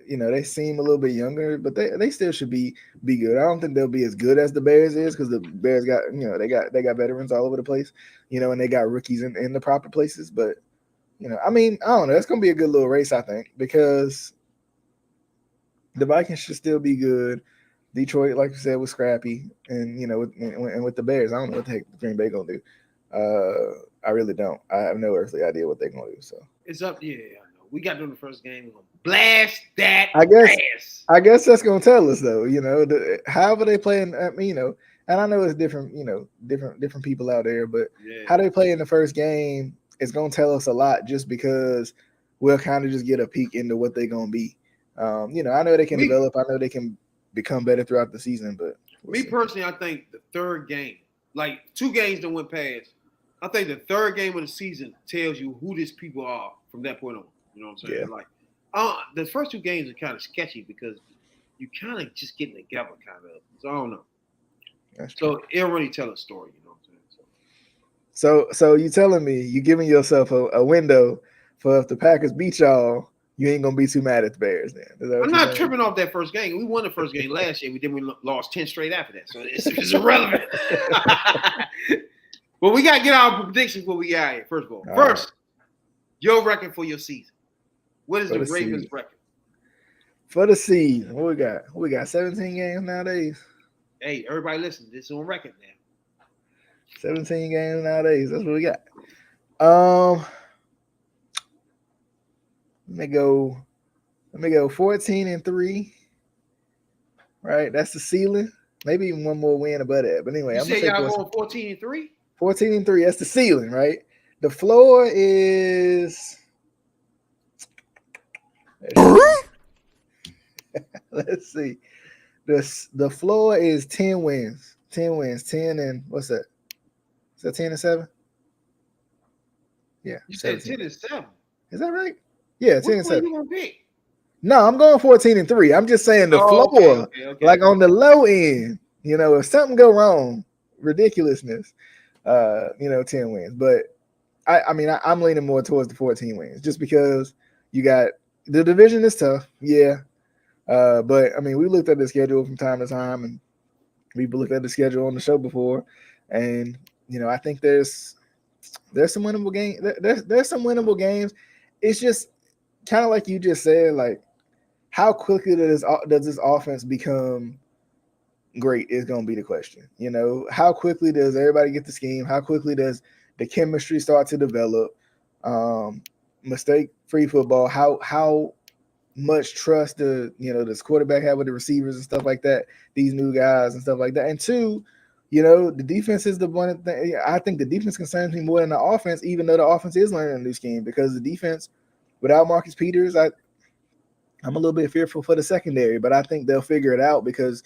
They seem a little bit younger, but they still should be good. I don't think they'll be as good as the Bears is because the Bears got they got veterans all over the place, and they got rookies in the proper places. But I mean, I don't know. It's gonna be a good little race, I think, because the Vikings should still be good. Detroit, like you said, was scrappy, and with the Bears, I don't know what the heck Green Bay gonna do. I really don't. I have no earthly idea what they're gonna do. So it's up. Yeah, I know. We got to do the first game. We're gonna blast that. I guess that's gonna tell us though. However they play, and and I know it's different. Different people out there, but how they play in the first game is gonna tell us a lot. Just because we'll kind of just get a peek into what they're gonna be. I know they can develop. I know they can become better throughout the season, but personally, I think the third game, like 2 games that went past, I think the third game of the season tells you who these people are from that point on. You know what I'm saying? Yeah. Like, the first 2 games are kind of sketchy because you kind of just getting together, kind of. So I don't know. So it'll really tell a story. You know what I'm saying? So you telling me you giving yourself a window for if the Packers beat y'all, you ain't gonna be too mad at the Bears then? I'm not tripping off that first game. We won the first game last year. We lost 10 straight after that. So it's irrelevant. But we got to get our predictions what we got here, first of all. First, your record for your season. What is the Ravens' record? For the season, what we got? We got 17 games nowadays. Hey, everybody listen. This is on record now. 17 games nowadays. That's what we got. Let me go 14-3. Right, that's the ceiling. Maybe even one more win above that. But anyway, I'm gonna say y'all going 14-3. 14-3. That's the ceiling, right? The floor is. Let's see. The floor is 10 wins. 10 wins. 10 and what's that? Is that 10-7? Yeah. You said 17. 10-7. Is that right? Yeah, 10 and Which one 7. you gonna pick? No, I'm going 14-3. I'm just saying the floor, Okay. like on the low end, if something go wrong, ridiculousness, 10 wins. But I'm leaning more towards the 14 wins just because you got the division is tough. Yeah. But I mean, we looked at the schedule from time to time, and we've looked at the schedule on the show before, and I think there's some winnable games. There's some winnable games. It's just kind of like you just said, like how quickly does this offense become great is going to be the question. How quickly does everybody get the scheme? How quickly does the chemistry start to develop? Mistake-free football. How much trust does quarterback have with the receivers and stuff like that, these new guys and stuff like that. And two, the defense is the one thing. I think the defense concerns me more than the offense, even though the offense is learning a new scheme, because the defense without Marcus Peters, I'm a little bit fearful for the secondary, but I think they'll figure it out, because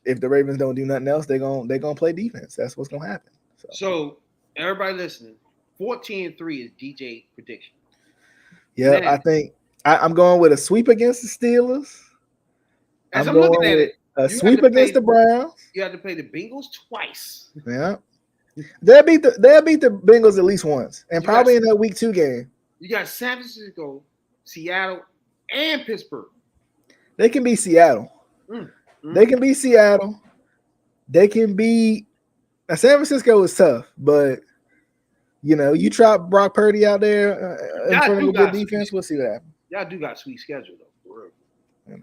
if the Ravens don't do nothing else, they're gonna play defense. That's what's gonna happen. So everybody listening, 14-3 is DJ prediction. Yeah, I think I'm going with a sweep against the Steelers. As I'm looking at it, a sweep against the Browns. You have to play the Bengals twice. Yeah, they'll beat the Bengals at least once, and probably in that week 2 game. You got San Francisco, Seattle, and Pittsburgh. They can beat Seattle. They can beat Seattle. They can beat. San Francisco is tough, but you trot Brock Purdy out there in front of a good defense. We'll see what happens. Y'all do got sweet schedule though, for real.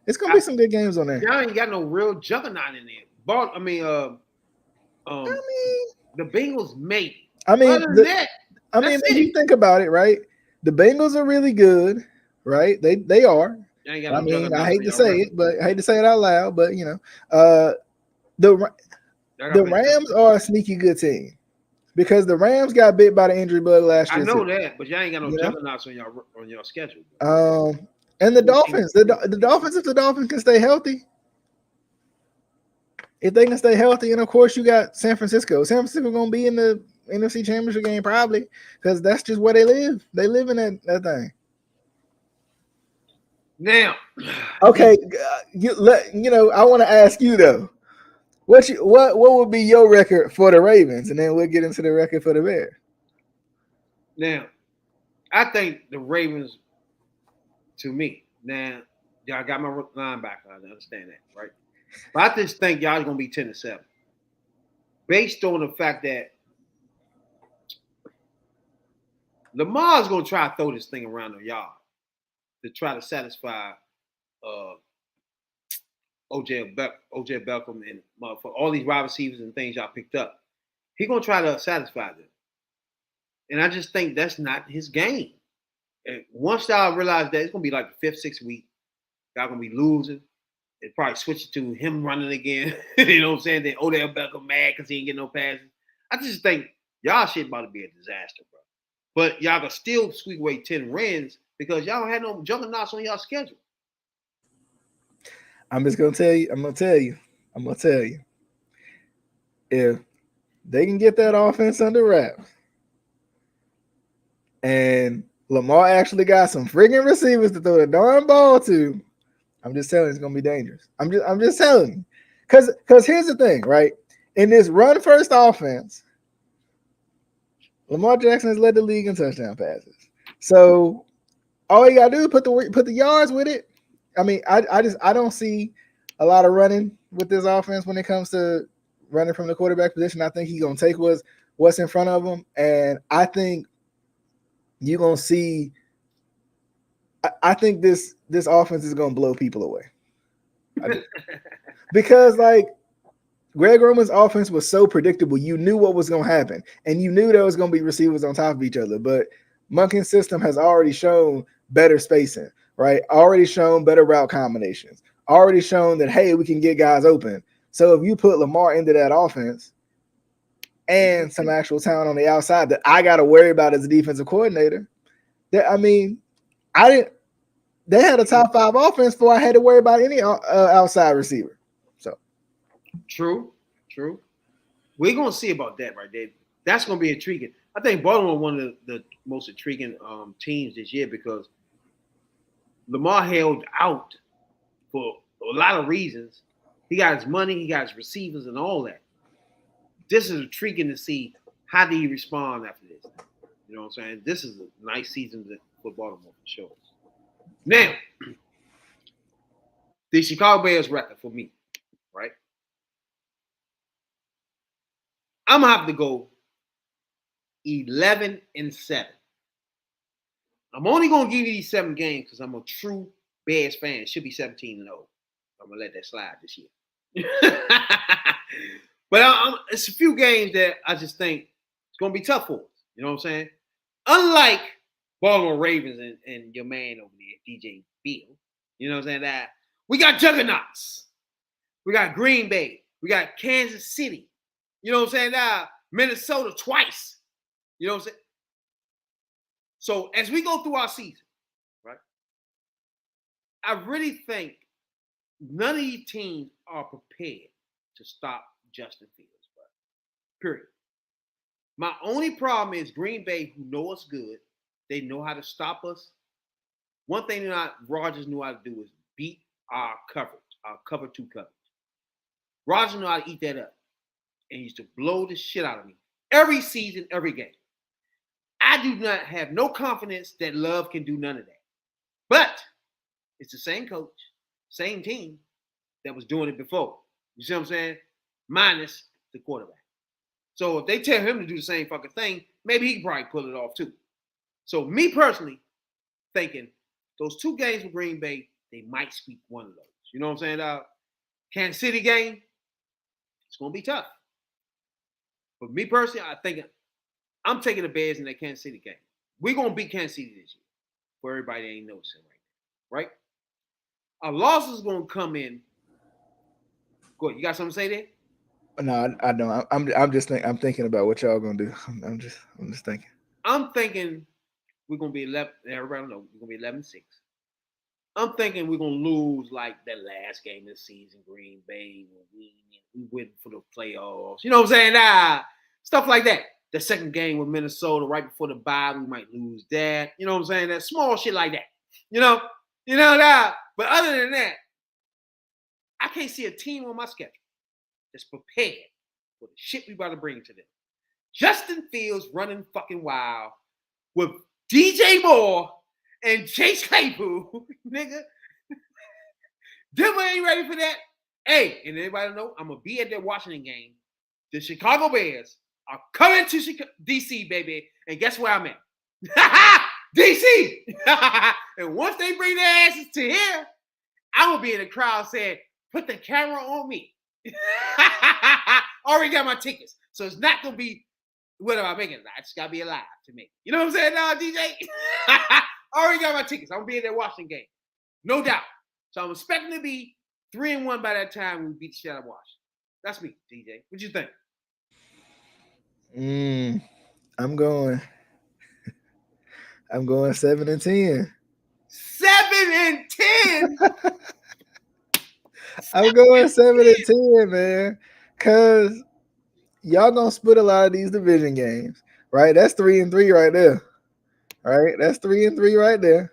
It's gonna be some good games on there. Y'all ain't got no real juggernaut in there. The Bengals maybe. If you think about it, right? The Bengals are really good, right? They are. I hate to say it, but I hate to say it out loud, but the Rams are a sneaky good team, because the Rams got bit by the injury bug last year. I know that, but y'all ain't got no juggernauts on your schedule. And the Dolphins, the Dolphins, if the Dolphins can stay healthy, and of course you got San Francisco. San Francisco gonna be in the NFC Championship game probably, because that's just where they live. They live in that thing. Now, okay, I want to ask you though, what would be your record for the Ravens, and then we'll get into the record for the Bears. Now, I think the Ravens, to me, now y'all got my linebacker. I understand that, right? But I just think y'all are gonna be 10-7, based on the fact that Lamar's gonna try to throw this thing around the yard to try to satisfy OJ Beckham and for all these wide receivers and things y'all picked up. He's gonna try to satisfy them, and I just think that's not his game. And once y'all realize that, it's gonna be like the 5th, 6th week, y'all gonna be losing. They probably switch it to him running again. You know what I'm saying? Then Odell Beckham mad because he ain't getting no passes. I just think y'all shit about to be a disaster, bro. But y'all gonna still squeak away 10 wins because y'all don't have no juggernauts on y'all schedule. I'm just gonna tell you. If they can get that offense under wraps, and Lamar actually got some friggin' receivers to throw the darn ball to, I'm just telling you, it's gonna be dangerous. I'm just telling you, because here's the thing, right? In this run first offense, Lamar Jackson has led the league in touchdown passes. So all you gotta do is put the yards with it. I mean, I don't see a lot of running with this offense when it comes to running from the quarterback position. I think he's gonna take what's in front of him, and I think you're gonna see. I think this offense is gonna blow people away, because like Greg Roman's offense was so predictable. You knew what was gonna happen, and you knew there was gonna be receivers on top of each other. But Monken's system has already shown better spacing, right? Already shown better route combinations. Already shown that, hey, we can get guys open. So if you put Lamar into that offense and some actual talent on the outside that I got to worry about as a defensive coordinator, they had a top 5 offense before I had to worry about any outside receiver. So true. We're gonna see about that right there. That's going to be intriguing. I think Baltimore one of the most intriguing teams this year because Lamar held out for a lot of reasons. He got his money, he got his receivers, and all that. This is intriguing to see how do he respond after this. You know what I'm saying? This is a nice season for Baltimore for sure. Now, the Chicago Bears record for me, right? I'm gonna have to go 11-7. I'm only gonna give you these 7 games because I'm a true Bears fan. It should be 17-0. I'm gonna let that slide this year. But it's a few games that I just think it's gonna be tough for us. You know what I'm saying? Unlike Baltimore Ravens and your man over there, DJ Bill. You know what I'm saying? That we got juggernauts. We got Green Bay. We got Kansas City. You know what I'm saying? Minnesota twice. You know what I'm saying? So as we go through our season, right? I really think none of these teams are prepared to stop Justin Fields, bro. Period. My only problem is Green Bay, who know us good. They know how to stop us. One thing Rodgers knew how to do is beat our coverage, our cover 2 coverage. Rodgers knew how to eat that up. And he used to blow the shit out of me. Every season, every game. I do not have no confidence that Love can do none of that. But it's the same coach, same team that was doing it before. You see what I'm saying? Minus the quarterback. So if they tell him to do the same fucking thing, maybe he can probably pull it off too. So me personally thinking those 2 games with Green Bay, they might sweep one of those. You know what I'm saying? Kansas City game, it's going to be tough. But me personally, I think I'm taking the Bears in that Kansas City game. We're going to beat Kansas City this year for everybody that ain't noticing right now. Right? Our losses are going to come in. Go ahead. You got something to say there? No, I don't. I'm thinking about what y'all gonna do. I'm just thinking. I'm thinking we're gonna be 11. Everybody know we're gonna be 11-6. I'm thinking we're gonna lose like that last game of the season, Green Bay. We went for the playoffs. You know what I'm saying? Stuff like that. The second game with Minnesota right before the bye, we might lose that. You know what I'm saying? That small shit like that. You know that. But other than that, I can't see a team on my schedule that's prepared for the shit we about to bring to them. Justin Fields running fucking wild with DJ Moore and Chase Claypool, nigga. Denver ain't ready for that. Hey, and everybody know I'm going to be at that Washington game. The Chicago Bears are coming to D.C., baby. And guess where I'm at? D.C. And once they bring their asses to here, I'm going to be in the crowd saying, put the camera on me. Already got my tickets. So it's not going to be, what am I making? I just got to be alive to make it. You know what I'm saying now, DJ? Already got my tickets. I'm going to be in that Washington game. No doubt. So I'm expecting to be 3-1 by that time we beat the shit out of Washington. That's me, DJ. What you think? I'm going 7-10. 7-10? I'm going 7-10, man. Cause y'all gonna split a lot of these division games, right? That's 3-3 right there. Right? That's 3-3 right there.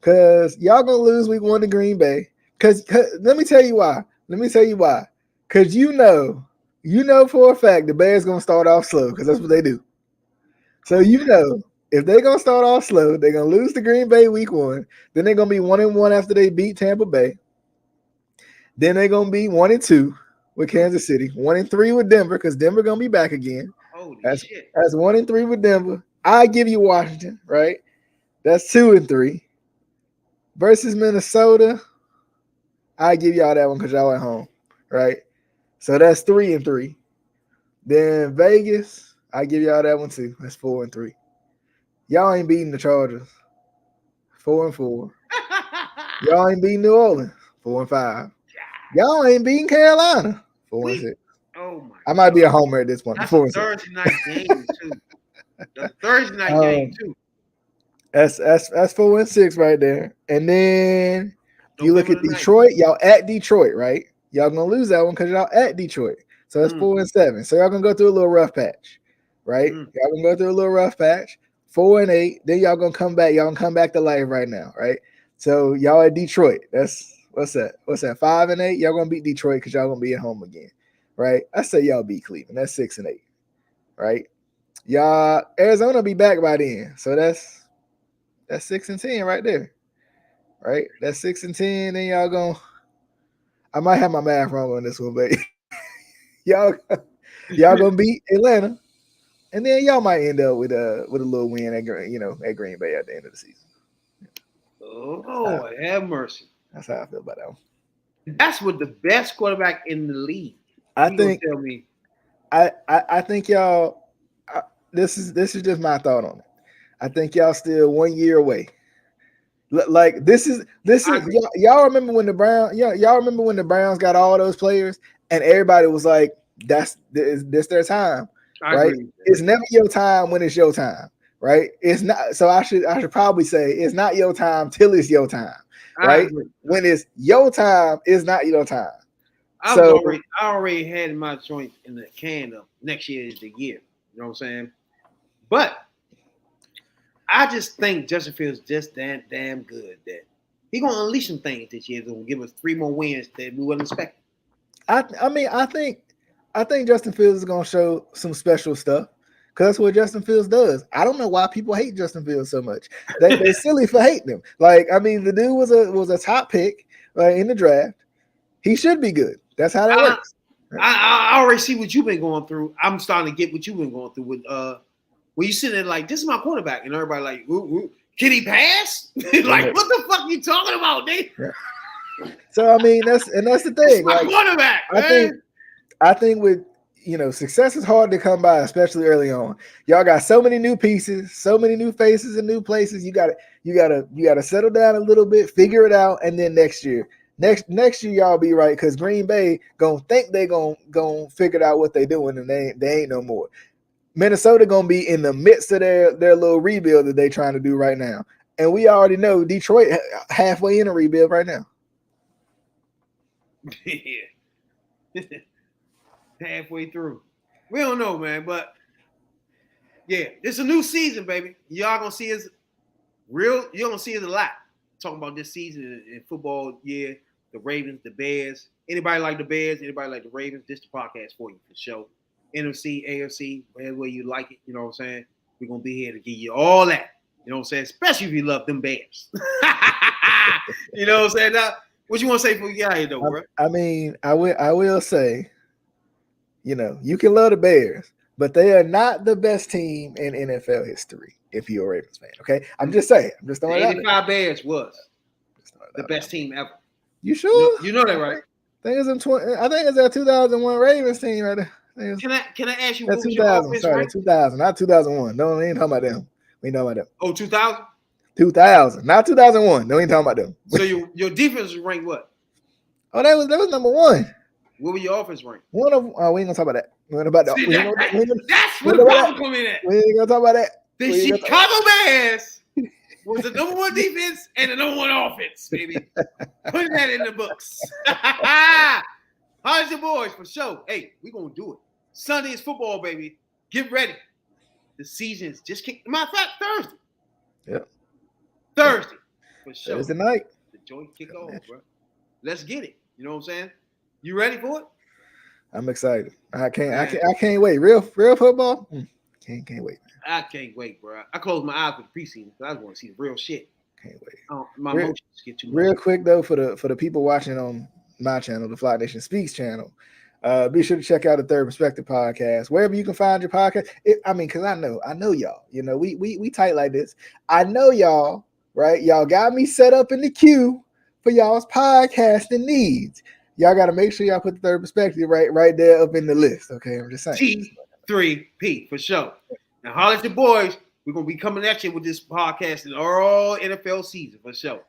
Cause y'all gonna lose week 1 to Green Bay. Cause let me tell you why. Cause you know for a fact the Bears gonna start off slow because that's what they do. So if they're gonna start off slow, they're gonna lose to Green Bay week 1. Then they're gonna be 1-1 after they beat Tampa Bay. Then they're gonna be 1-2 with Kansas City, 1-3 with Denver because Denver gonna be back again. Holy shit! That's 1-3 with Denver. I give you Washington, right? That's 2-3 versus Minnesota. I give y'all that one because y'all at home, right? So that's 3-3. Then Vegas, I give y'all that one too. That's 4-3. Y'all ain't beating the Chargers. 4-4. Y'all ain't beating New Orleans. 4-5. Y'all ain't beating Carolina. 4-6. Oh my! I might be a homer at this point. That's a Thursday night game too. That's a Thursday night game too. That's 4-6 right there. And then you look at Detroit. Y'all at Detroit, right? Y'all gonna lose that one because y'all at Detroit. So that's 4-7. So y'all gonna go through a little rough patch. right? Y'all gonna go through a little rough patch. 4-8, then y'all gonna come back. Y'all gonna come back to life right now, right? So y'all at Detroit. That's what's that? 5-8. Y'all gonna beat Detroit because y'all gonna be at home again, right? I say y'all beat Cleveland. That's 6-8, right? Y'all Arizona be back by then, so that's 6-10 right there, right? That's 6-10. Then y'all gonna. I might have my math wrong on this one, but y'all gonna beat Atlanta, and then y'all might end up with a little win at Green Bay at the end of the season. Oh, have mercy. That's how I feel about that one. That's what the best quarterback in the league. I think. Tell me. I think y'all. This is just my thought on it. I think y'all still 1 year away. Like this is y'all remember when the Browns y'all remember when the Browns got all those players and everybody was like, this their time, right? It's never your time when it's your time, right? It's not. So I should probably say it's not your time till it's your time, right? When it's your time, it's not your time. I already had my joint in the can of next year is the year. You know what I'm saying? But I just think Justin Fields just that damn good that he's gonna unleash some things this year. Gonna give us 3 more wins that we wasn't expecting. I think Justin Fields is gonna show some special stuff because that's what Justin Fields does. I don't know why people hate Justin Fields so much. They're silly for hating him. Like, I mean, the dude was a top pick in the draft. He should be good. That's how that works. I already see what you've been going through. I'm starting to get what you've been going through with when you sit there like, this is my quarterback, and everybody like, can he pass? Like, what the fuck are you talking about, nigga? Yeah. So I mean, that's the thing. My quarterback. I think with success is hard to come by, especially early on. Y'all got so many new pieces, so many new faces and new places. You gotta settle down a little bit, figure it out, and then next year y'all be right because Green Bay gonna think they gonna figure out what they doing, and they ain't no more. Minnesota gonna be in the midst of their little rebuild that they trying to do right now, and we already know Detroit halfway in a rebuild right now. Yeah, halfway through. We don't know, man, but yeah, it's a new season, baby. Y'all gonna see us real. You're gonna see us a lot talking about this season in football. Yeah, the Ravens, the Bears. Anybody like the Bears? Anybody like the Ravens? This is the podcast for you for sure. NFC, AFC, whatever way you like it, you know what I'm saying? We're going to be here to give you all that, you know what I'm saying? Especially if you love them Bears. You know what I'm saying? Now, what you want to say before we get out here, though, bro? I mean, I will say, you can love the Bears, but they are not the best team in NFL history if you're a Ravens fan, okay? I'm just saying. I'm just throwing it out there. 85 Bears was the best team ever. You sure? You know that, right? I think it's that 2001 Ravens team right there. Can I ask you what was your offense rank? 2000, not 2001. No, we ain't talking about them. We ain't talking about them. Oh, 2000? 2000, not 2001. No, we ain't talking about them. So your defense was ranked what? Oh, that was number 1. What were your offense ranked? We ain't gonna talk about that. We ain't about that. That's where the problem come in at. We ain't gonna talk about that. The Chicago Bears was the number 1 defense and the number 1 offense, baby. Put that in the books. How's your boys for sure? Hey, we gonna do it. Sunday is football, baby. Get ready. The season's just kicked. Matter of fact, Thursday. Yep. Thursday. For sure. Thursday night. The joint kick off, bro. Let's get it. You know what I'm saying? You ready for it? I'm excited. I can't wait. Real football? Can't wait. I can't wait, bro. I closed my eyes for the preseason because I just want to see the real shit. Can't wait. My emotions get too much. Real quick though, for the people watching on my channel, the Fly Nation Speaks channel, be sure to check out the Third Perspective podcast wherever you can find your podcast. Because I know y'all. We tight like this. I know y'all, right? Y'all got me set up in the queue for y'all's podcasting needs. Y'all got to make sure y'all put the Third Perspective right there up in the list. Okay, I'm just saying. T3P for sure. Now, holler at the boys. We're gonna be coming at you with this podcast in all NFL season for sure.